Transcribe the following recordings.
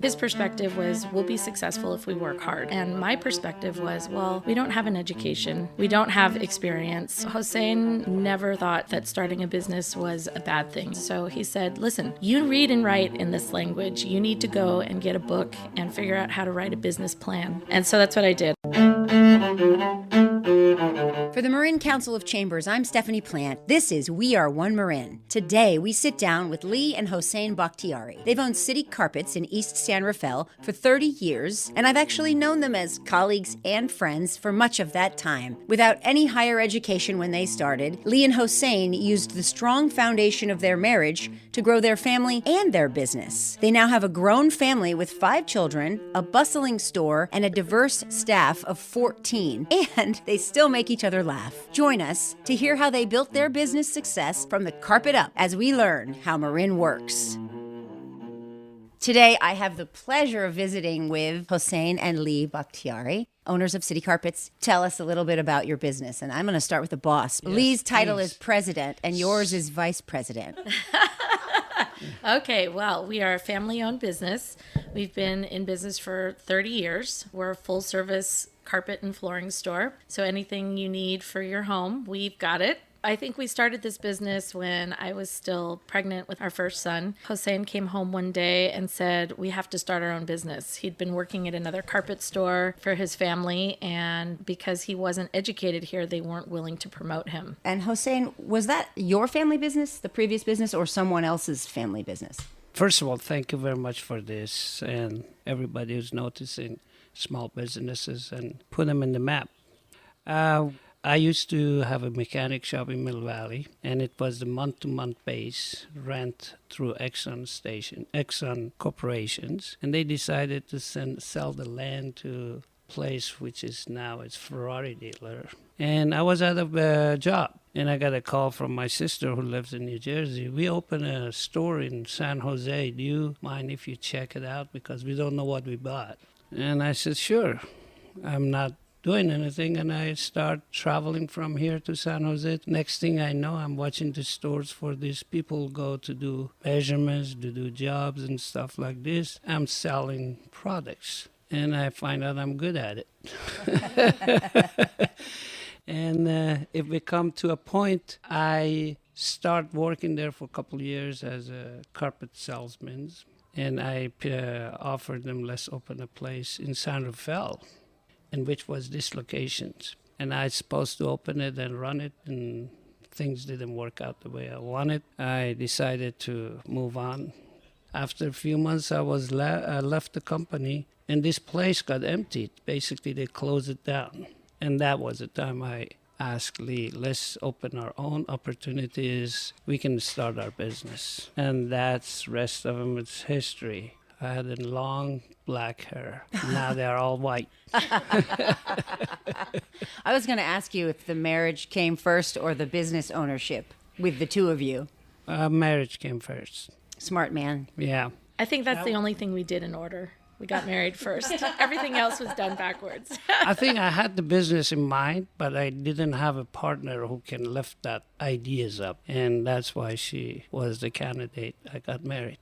His perspective was, we'll be successful if we work hard. And my perspective was, well, we don't have an education. We don't have experience. Hossein never thought that starting a business was a bad thing. So he said, listen, you read and write in this language. You need to go and get a book and figure out how to write a business plan. And so that's what I did. For the Marin Council of Chambers, I'm Stephanie Plant. This is We Are One Marin. Today, we sit down with Leigh and Hossein Bakhtiari. They've owned City Carpets in East San Rafael for 30 years, and I've actually known them as colleagues and friends for much of that time. Without any higher education when they started, Leigh and Hossein used the strong foundation of their marriage to grow their family and their business. They now have a grown family with 5 children, a bustling store, and a diverse staff of 14, and they still make each other laugh. Join us to hear how they built their business success from the carpet up as we learn how Marin works. Today, I have the pleasure of visiting with Hossein and Leigh Bakhtiari, owners of City Carpets. Tell us a little bit about your business, and I'm going to start with the boss. Yes, Leigh's title is president, and yours is vice president. Okay, well, we are a family-owned business. We've been in business for 30 years. We're a full-service carpet and flooring store. So anything you need for your home, we've got it. I think we started this business when I was still pregnant with our first son. Hossein came home one day and said, we have to start our own business. He'd been working at another carpet store for his family, and because he wasn't educated here, they weren't willing to promote him. And Hossein, was that your family business, the previous business, or someone else's family business? First of all, thank you very much for this, and everybody who's noticing small businesses and put them in the map. I used to have a mechanic shop in Mill Valley, and it was the month-to-month base rent through Exxon corporations, and they decided to sell the land to a place which is now its Ferrari dealer. And I was out of a job, and I got a call from my sister who lives in New Jersey. We opened a store in San Jose. Do you mind if you check it out? Because we don't know what we bought. And I said, sure. I'm not doing anything, and I start traveling from here to San Jose. Next thing I know, I'm watching the stores for these people go to do measurements, to do jobs and stuff like this. I'm selling products, and I find out I'm good at it. And if we come to a point, I start working there for a couple of years as a carpet salesman, and I offered them, let's open a place in San Rafael, and which was this location. And I was supposed to open it and run it, and things didn't work out the way I wanted. I decided to move on. After a few months, I left the company, and this place got emptied. Basically, they closed it down. And that was the time I asked Leigh, let's open our own opportunities. We can start our business. And that's rest of them, it's history. I had long black hair. Now they're all white. I was going to ask you if the marriage came first or the business ownership with the two of you. Marriage came first. Smart man. Yeah. I think that's the only thing we did in order. We got married first. Everything else was done backwards. I think I had the business in mind, but I didn't have a partner who can lift that ideas up. And that's why she was the candidate. I got married.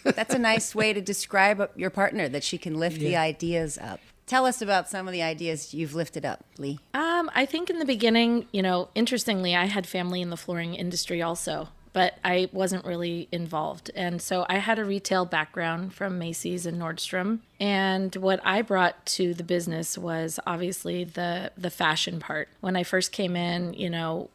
That's a nice way to describe your partner, that she can lift the ideas up. Tell us about some of the ideas you've lifted up, Leigh. I think in the beginning, interestingly, I had family in the flooring industry also, but I wasn't really involved. And so I had a retail background from Macy's and Nordstrom. And what I brought to the business was obviously the fashion part. When I first came in,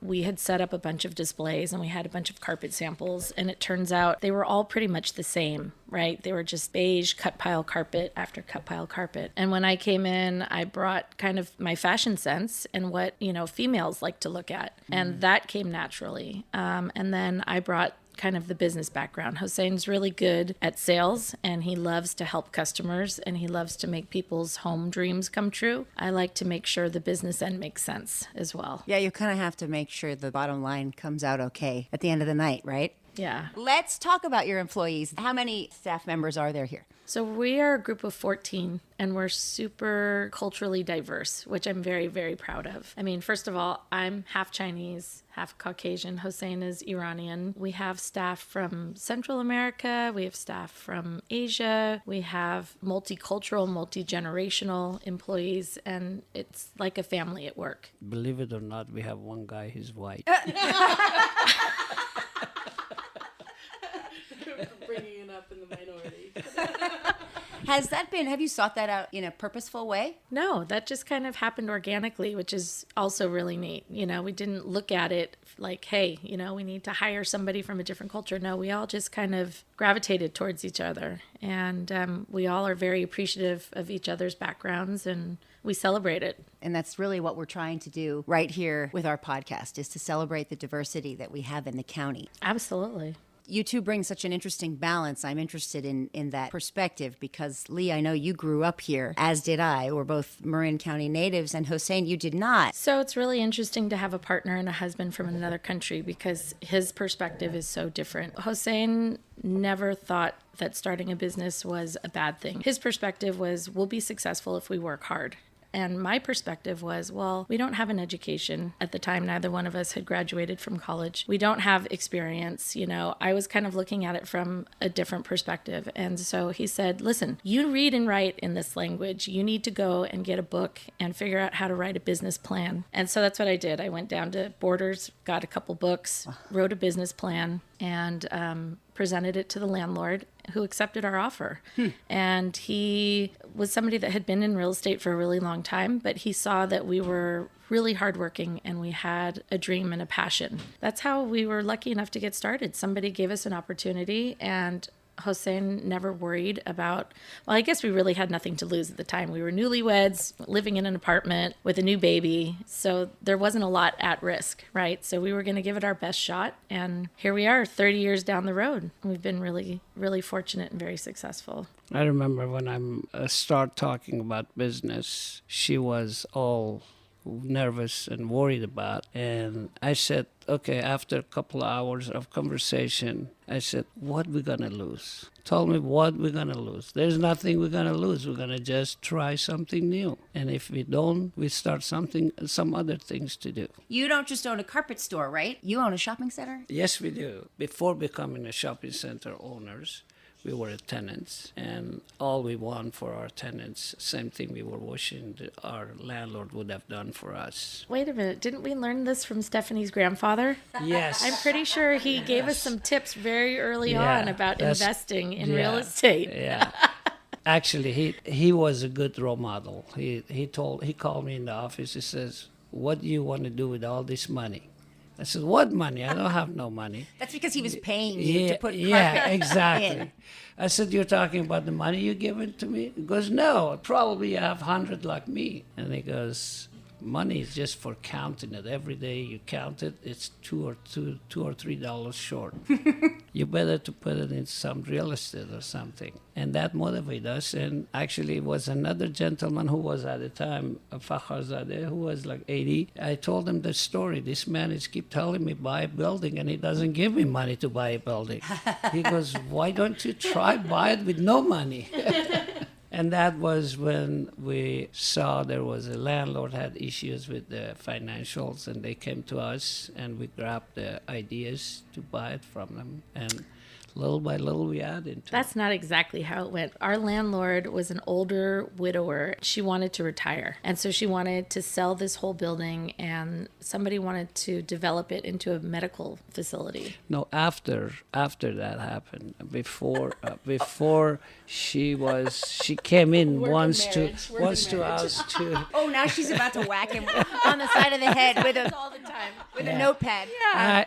we had set up a bunch of displays and we had a bunch of carpet samples. And it turns out they were all pretty much the same, right? They were just beige cut pile carpet after cut pile carpet. And when I came in, I brought kind of my fashion sense and what, females like to look at. And that came naturally. And then I brought kind of the business background. Hossein's really good at sales, and he loves to help customers, and he loves to make people's home dreams come true. I like to make sure the business end makes sense as well. Yeah, you kind of have to make sure the bottom line comes out okay at the end of the night, right? Yeah. Let's talk about your employees. How many staff members are there here? So we are a group of 14, and we're super culturally diverse, which I'm very, very proud of. I mean, first of all, I'm half Chinese, half Caucasian. Hossein is Iranian. We have staff from Central America. We have staff from Asia. We have multicultural, multi-generational employees, and it's like a family at work. Believe it or not, we have one guy, he's white. Bringing it up in the minority. Have you sought that out in a purposeful way? No, that just kind of happened organically, which is also really neat. You know, we didn't look at it like, hey, you know, we need to hire somebody from a different culture. No, we all just kind of gravitated towards each other. And we all are very appreciative of each other's backgrounds, and we celebrate it. And that's really what we're trying to do right here with our podcast, is to celebrate the diversity that we have in the county. Absolutely. You two bring such an interesting balance. I'm interested in that perspective because, Leigh, I know you grew up here, as did I. We're both Marin County natives, and Hossein, you did not. So it's really interesting to have a partner and a husband from another country because his perspective is so different. Hossein never thought that starting a business was a bad thing. His perspective was, we'll be successful if we work hard. And my perspective was, well, we don't have an education. At the time, neither one of us had graduated from college. We don't have experience. You know, I was kind of looking at it from a different perspective. And so he said, listen, you read and write in this language. You need to go and get a book and figure out how to write a business plan. And so that's what I did. I went down to Borders, got a couple books, wrote a business plan, and presented it to the landlord, who accepted our offer. And he was somebody that had been in real estate for a really long time, but he saw that we were really hardworking and we had a dream and a passion. That's how we were lucky enough to get started. Somebody gave us an opportunity, and Hossein never worried about, well, I guess we really had nothing to lose at the time. We were newlyweds, living in an apartment with a new baby. So there wasn't a lot at risk, right? So we were going to give it our best shot. And here we are 30 years down the road. We've been really, really fortunate and very successful. I remember when I start talking about business, she was all nervous and worried about. And I said, okay, after a couple of hours of conversation, I said, what we gonna lose? Told me what we're gonna lose. There's nothing we're gonna lose. We're gonna just try something new. And if we don't, we start some other things to do. You don't just own a carpet store, right? You own a shopping center? Yes, we do. Before becoming a shopping center owners, we were tenants, and all we want for our tenants, same thing we were wishing our landlord would have done for us. Wait a minute. Didn't we learn this from Stephanie's grandfather? Yes. I'm pretty sure he gave us some tips very early on about investing in real estate. Yeah. Actually, he was a good role model. He called me in the office. He says, what do you want to do with all this money? I said, what money? I don't have no money. That's because he was paying you to put carpet exactly. in. I said, you're talking about the money you giving to me? He goes, no, probably you have 100 like me. And he goes, money is just for counting it. Every day you count it, it's $2 or $3 short. You better to put it in some real estate or something. And that motivated us. And actually it was another gentleman who was at the time, Fakharzadeh, who was like 80. I told him the story. This man is keep telling me buy a building, and he doesn't give me money to buy a building. He goes, why don't you try buy it with no money? And that was when we saw there was a landlord had issues with the financials, and they came to us, and we grabbed the ideas to buy it from them. And little by little, we added to That's it. not exactly how it went. Our landlord was an older widower. She wanted to retire. And so she wanted to sell this whole building, and somebody wanted to develop it into a medical facility. No, after that happened, before she came in once to us to. Oh, now she's about to whack him on the side of the head with All the time. a notepad.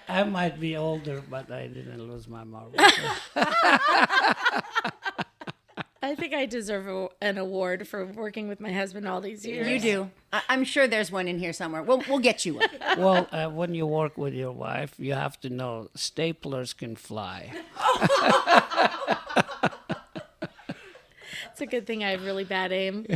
I might be older, but I didn't lose my marbles. I think I deserve an award for working with my husband all these years. You do. I'm sure there's one in here somewhere. We'll get you one. Well, when you work with your wife, you have to know staplers can fly. It's a good thing I have really bad aim.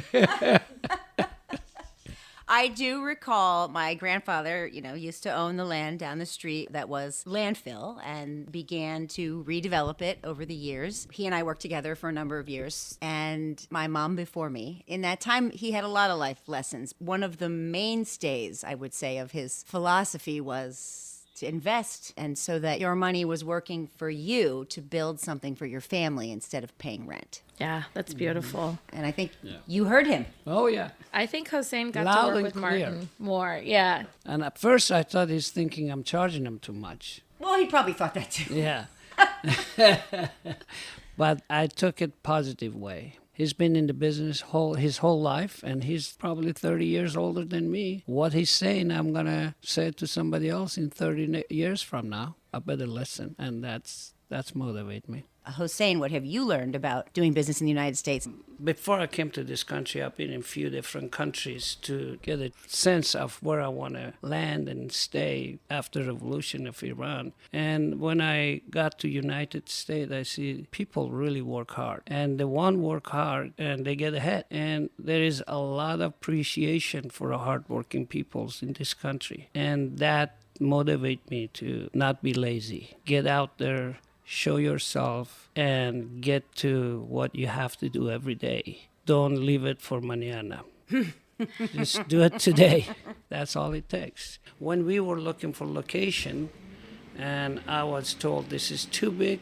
I do recall my grandfather, used to own the land down the street that was landfill and began to redevelop it over the years. He and I worked together for a number of years, and my mom before me. In that time, he had a lot of life lessons. One of the mainstays, I would say, of his philosophy was to invest, and so that your money was working for you to build something for your family instead of paying rent. Yeah, that's beautiful. And I think you heard him. Oh, yeah. I think Hossein got Loud to work and with clear. Martin more. Yeah. And at first I thought he's thinking I'm charging him too much. Well, he probably thought that too. Yeah. But I took it positive way. He's been in the business his whole life, and he's probably 30 years older than me. What he's saying, I'm going to say it to somebody else in 30 years from now. I better listen, and that's motivate me. Hossein, what have you learned about doing business in the United States? Before I came to this country, I've been in a few different countries to get a sense of where I want to land and stay after the revolution of Iran. And when I got to United States, I see people really work hard. And the one work hard and they get ahead. And there is a lot of appreciation for the hardworking peoples in this country. And that motivate me to not be lazy. Get out there, show yourself, and get to what you have to do every day. Don't leave it for mañana. Just do it today. That's all it takes. When we were looking for location, and I was told this is too big,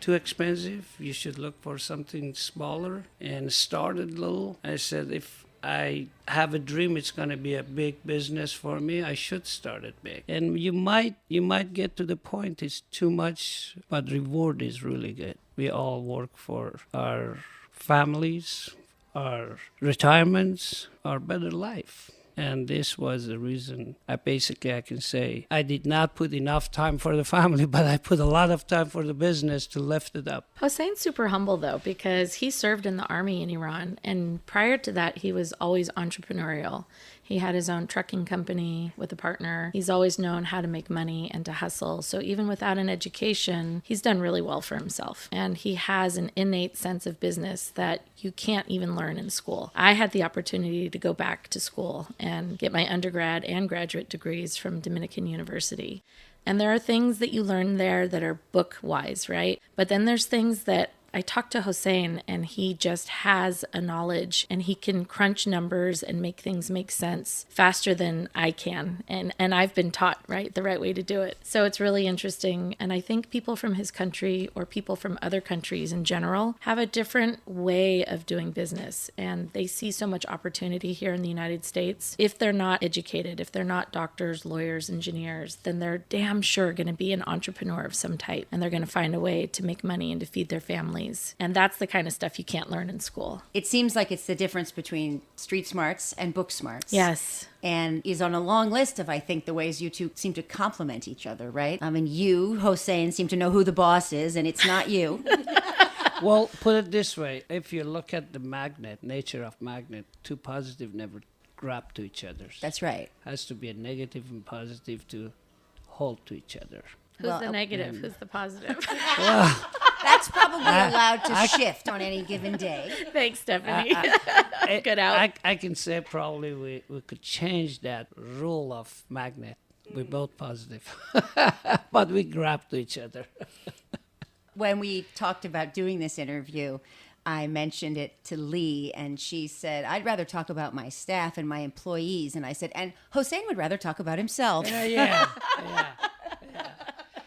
too expensive, you should look for something smaller, and started little. I said, if I have a dream it's going to be a big business for me, I should start it big. And you might get to the point it's too much, but reward is really good. We all work for our families, our retirements, our better life. And this was the reason I can say I did not put enough time for the family, but I put a lot of time for the business to lift it up. Hossein's super humble, though, because he served in the army in Iran. And prior to that, he was always entrepreneurial. He had his own trucking company with a partner. He's always known how to make money and to hustle. So even without an education, he's done really well for himself. And he has an innate sense of business that you can't even learn in school. I had the opportunity to go back to school and get my undergrad and graduate degrees from Dominican University. And there are things that you learn there that are book-wise, right? But then there's things that I talked to Hossein, and he just has a knowledge, and he can crunch numbers and make things make sense faster than I can. And I've been taught, right, the right way to do it. So it's really interesting. And I think people from his country or people from other countries in general have a different way of doing business. And they see so much opportunity here in the United States. If they're not educated, if they're not doctors, lawyers, engineers, then they're damn sure going to be an entrepreneur of some type. And they're going to find a way to make money and to feed their family. And that's the kind of stuff you can't learn in school. It seems like it's the difference between street smarts and book smarts. Yes. And is on a long list of, I think, the ways you two seem to complement each other, right? I mean, you, Hossein, seem to know who the boss is, and it's not you. Well, put it this way. If you look at the nature of magnet, two positive never grab to each other. That's right. Has to be a negative and positive to hold to each other. Who's the negative? Who's the positive? That's probably allowed to shift on any given day. Thanks, Stephanie. Good out. I can say probably we could change that rule of magnet. We're both positive, but we grab to each other. When we talked about doing this interview, I mentioned it to Leigh, and she said, I'd rather talk about my staff and my employees. And I said, and Hossein would rather talk about himself. Yeah.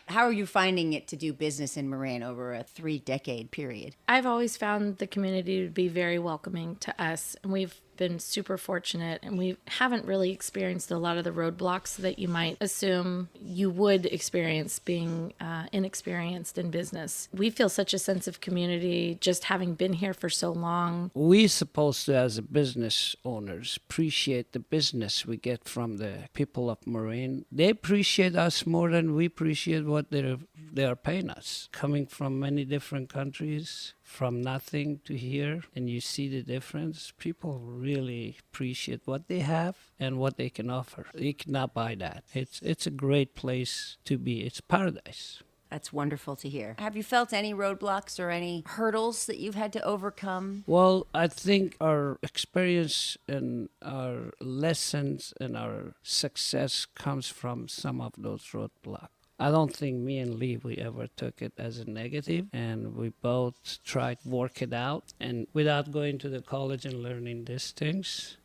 How are you finding it to do business in Marin over a 3-decade period? I've always found the community to be very welcoming to us, and we've been super fortunate, and we haven't really experienced a lot of the roadblocks that you might assume you would experience being inexperienced in business. We feel such a sense of community just having been here for so long. We supposed to, as a business owners, appreciate the business we get from the people of Marin. They appreciate us more than we appreciate what they are paying us. Coming from many different countries, from nothing to here, and you see the difference. People really appreciate what they have and what they can offer. You cannot buy that. It's a great place to be. It's paradise. That's wonderful to hear. Have you felt any roadblocks or any hurdles that you've had to overcome? Well, I think our experience and our lessons and our success comes from some of those roadblocks. I don't think me and Leigh, we ever took it as a negative, and we both tried to work it out. And without going to the college and learning these things,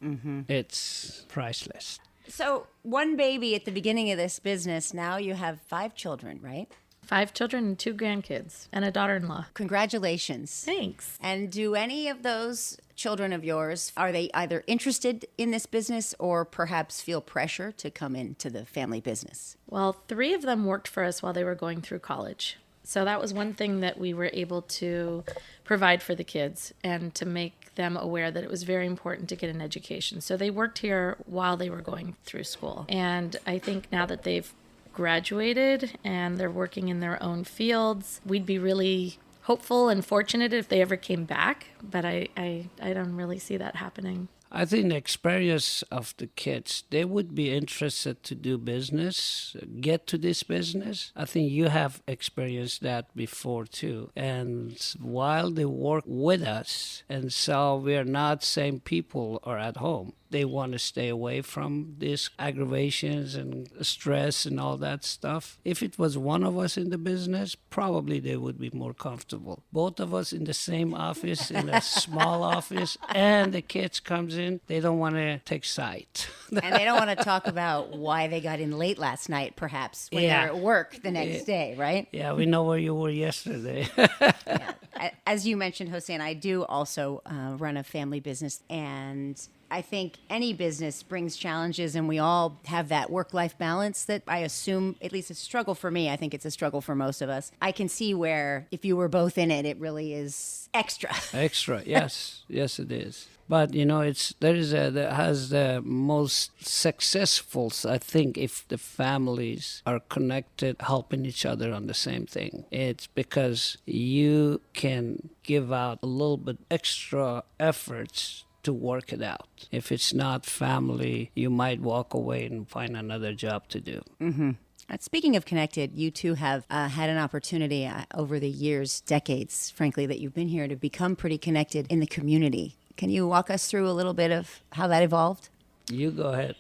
it's priceless. So, one baby at the beginning of this business, now you have 5 children, right? 5 children and 2 grandkids and a daughter-in-law. Congratulations. Thanks. And do any of those children of yours, are they either interested in this business or perhaps feel pressure to come into the family business? Well, 3 of them worked for us while they were going through college. So that was one thing that we were able to provide for the kids and to make them aware that it was very important to get an education. So they worked here while they were going through school. And I think now that they've graduated and they're working in their own fields, we'd be really hopeful and fortunate if they ever came back. But I don't really see that happening. I think the experience of the kids, they would be interested to do business, get to this business. I think you have experienced that before too. And while they work with us and so we're not same people or at home, they want to stay away from these aggravations and stress and all that stuff. If it was one of us in the business, probably they would be more comfortable. Both of us in the same office, in a small office, and the kids comes in, they don't want to take sight. And they don't want to talk about why they got in late last night, perhaps, when they're at work the next day, right? Yeah, we know where you were yesterday. Yeah. As you mentioned, Hossein, I do also run a family business, and I think any business brings challenges, and we all have that work-life balance that I assume, at least it's a struggle for me. I think it's a struggle for most of us. I can see where if you were both in it, it really is extra. Extra, yes. Yes, it is. But, you know, that has the most successful, I think, if the families are connected, helping each other on the same thing. It's because you can give out a little bit extra efforts to work it out. If it's not family, you might walk away and find another job to do. Mm-hmm. Speaking of connected, you two have had an opportunity over the years, decades, frankly, that you've been here to become pretty connected in the community. Can you walk us through a little bit of how that evolved? You go ahead.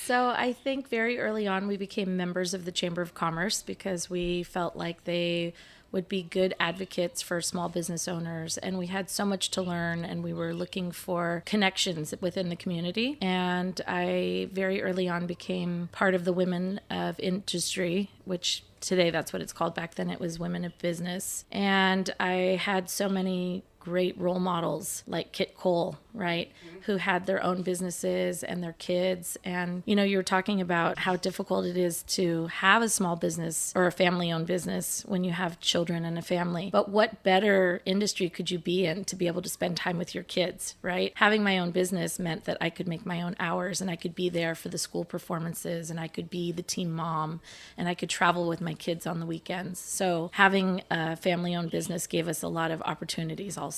So I think very early on we became members of the Chamber of Commerce because we felt like they would be good advocates for small business owners. And we had so much to learn, and we were looking for connections within the community. And I very early on became part of the Women of Industry, which today that's what it's called. Back then it was Women of Business. And I had so many great role models like Kit Cole, right, who had their own businesses and their kids. And, you know, you were talking about how difficult it is to have a small business or a family-owned business when you have children and a family. But what better industry could you be in to be able to spend time with your kids, right? Having my own business meant that I could make my own hours, and I could be there for the school performances, and I could be the team mom, and I could travel with my kids on the weekends. So having a family-owned business gave us a lot of opportunities also.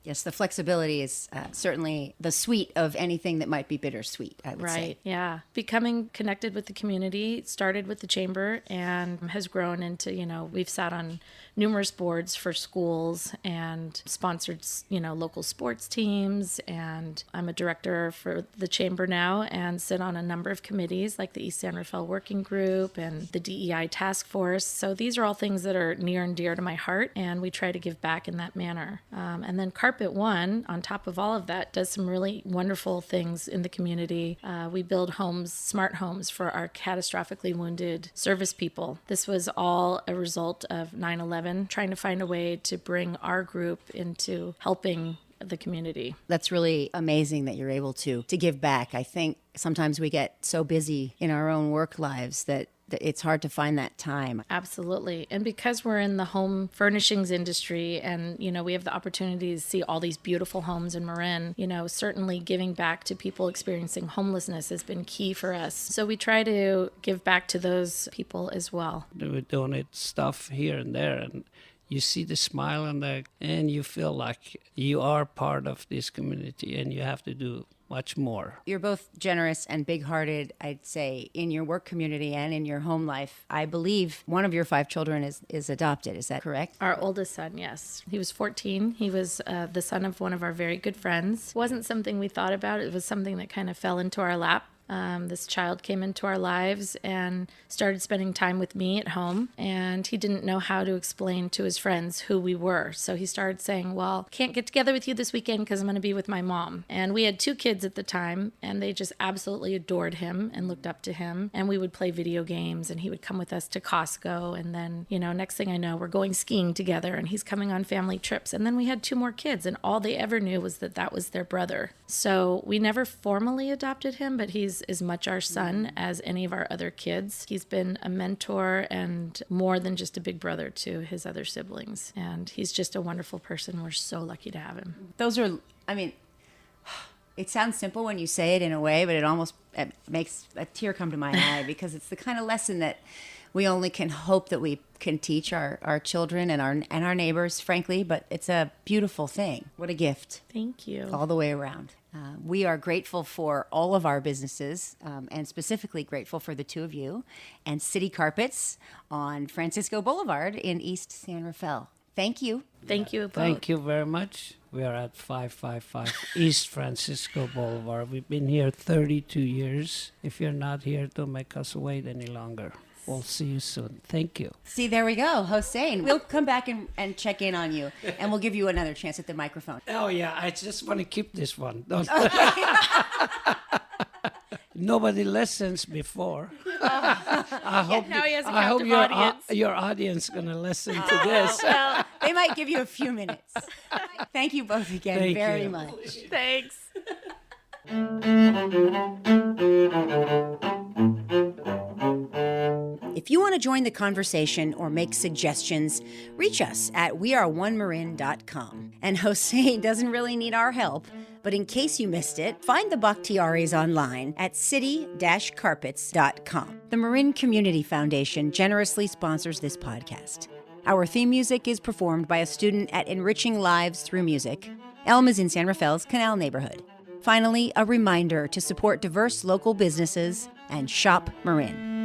Yes, the flexibility is certainly the sweet of anything that might be bittersweet, I would say. Right, yeah. Becoming connected with the community started with the chamber and has grown into, you know, we've sat on numerous boards for schools and sponsored, you know, local sports teams. And I'm a director for the chamber now and sit on a number of committees like the East San Rafael Working Group and the DEI Task Force. So these are all things that are near and dear to my heart, and we try to give back in that manner. And then Carpet One, on top of all of that, does some really wonderful things in the community. We build homes, smart homes for our catastrophically wounded service people. This was all a result of 9/11, trying to find a way to bring our group into helping the community. That's really amazing that you're able to give back. I think sometimes we get so busy in our own work lives that it's hard to find that time. Absolutely. And because we're in the home furnishings industry and, you know, we have the opportunity to see all these beautiful homes in Marin, you know, certainly giving back to people experiencing homelessness has been key for us. So we try to give back to those people as well. We donate stuff here and there, and you see the smile on and you feel like you are part of this community, and you have to do much more. You're both generous and big-hearted, I'd say, in your work community and in your home life. I believe one of your 5 children is adopted. Is that correct? Our oldest son, yes. He was 14. He was the son of one of our very good friends. It wasn't something we thought about. It was something that kind of fell into our lap. This child came into our lives and started spending time with me at home, and he didn't know how to explain to his friends who we were. So he started saying, well, can't get together with you this weekend because I'm going to be with my mom. And we had 2 kids at the time, and they just absolutely adored him and looked up to him. And we would play video games, and he would come with us to Costco. And then, next thing I know, we're going skiing together, and he's coming on family trips. And then we had 2 more kids, and all they ever knew was that that was their brother. So we never formally adopted him, but he's as much our son as any of our other kids. He's been a mentor and more than just a big brother to his other siblings. And he's just a wonderful person. We're so lucky to have him. It sounds simple when you say it in a way, but it makes a tear come to my eye because it's the kind of lesson that we only can hope that we can teach our children and our neighbors, frankly, but it's a beautiful thing. What a gift. Thank you. All the way around. We are grateful for all of our businesses, and specifically grateful for the 2 of you and City Carpets on Francisco Boulevard in East San Rafael. Thank you. Thank you both. Thank you very much. We are at 555 East Francisco Boulevard. We've been here 32 years. If you're not here, don't make us wait any longer. We'll see you soon. Thank you. See, there we go, Hossein. We'll come back and check in on you, and we'll give you another chance at the microphone. Oh, yeah. I just want to keep this one. Nobody listens before. I hope, now he has a I hope captive audience. your audience going to listen to this. Well, they might give you a few minutes. Thank you both again Thank very you. much. Thanks. If you want to join the conversation or make suggestions, reach us at weareonemarin.com. And Hossein doesn't really need our help, but in case you missed it, find the Bakhtiaris online at city-carpets.com. The Marin Community Foundation generously sponsors this podcast. Our theme music is performed by a student at Enriching Lives Through Music. Elm is in San Rafael's Canal neighborhood. Finally, a reminder to support diverse local businesses and shop Marin.